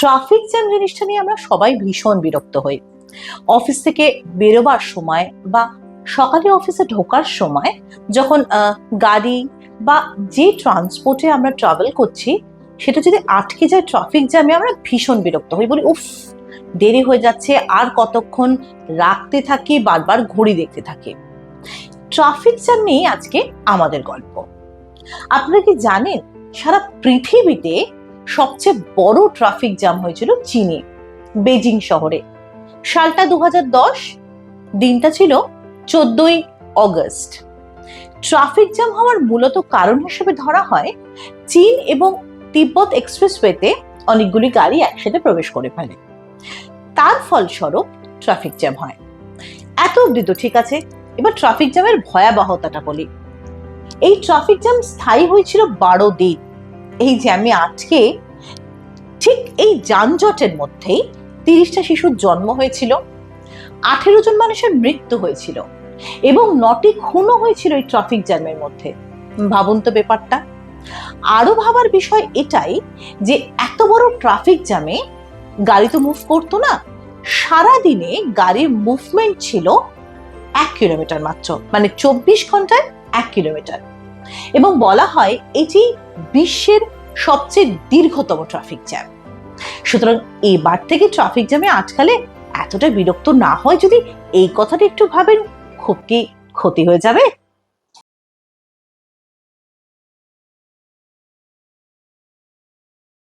Traffic jam জিনিসটা নিয়ে আমরা সবাই ভীষণ বিরক্ত হই। অফিস থেকে বেরোবার সময় বা সকালে অফিসে ঢোকার সময় যখন গাড়ি বা যে ট্রান্সপোর্টে আমরা ট্রাভেল করছি সেটা যদি আটকে যায় ট্রাফিক জ্যামে, আমরা ভীষণ বিরক্ত হই, বলি উফ দেরি হয়ে যাচ্ছে, আর কতক্ষণ রাখতে থাকি, বারবার ঘড়ি দেখতে থাকি। ট্রাফিক জ্যাম নিয়ে আজকে আমাদের গল্প। আপনারা কি জানেন সারা পৃথিবীতে সবচেয়ে বড় ট্রাফিক জ্যাম হয়েছিল চীনে, বেজিং শহরে। সালটা 2010, দিনটা ছিল 14ই অগস্ট। ট্রাফিক জ্যাম হওয়ার মূলত কারণ হিসেবে ধরা হয় চীন এবং তিব্বত এক্সপ্রেসওয়েতে অনেকগুলি গাড়ি একসাথে প্রবেশ করে ফেলে, তার ফলস্বরূপ ট্রাফিক জ্যাম হয়। এত অব্দি তো ঠিক আছে, এবার ট্রাফিক জ্যামের ভয়াবহতাটা বলি। এই ট্রাফিক জ্যাম স্থায়ী হয়েছিল 12 দিন। এই জ্যামে আটকে ঠিক এই যানজটের মধ্যেই 30টা শিশুর জন্ম হয়েছিল, 18 জন মানুষের মৃত্যু হয়েছিল এবং 9টি খুনও হয়েছিল এই ট্রাফিক জ্যামের মধ্যে। ভাবুন তো ব্যাপারটা। আরো ভাবার বিষয় এটাই যে এত বড় ট্রাফিক জ্যামে গাড়ি তো মুভ করতো না। সারাদিনে গাড়ির মুভমেন্ট ছিল 1 কিলোমিটার মাত্র, মানে 24 ঘন্টায় 1 কিলোমিটার। এবং বলা হয় এটি বিশ্বের সবচেয়ে দীর্ঘতম ট্রাফিক জ্যাম। সুতরাং এবার থেকে ট্রাফিক জ্যামে আটকালে এতটা বিরক্ত না হয় যদি এই কথাটা একটু ভাবেন, খুব কি ক্ষতি হয়ে যাবে?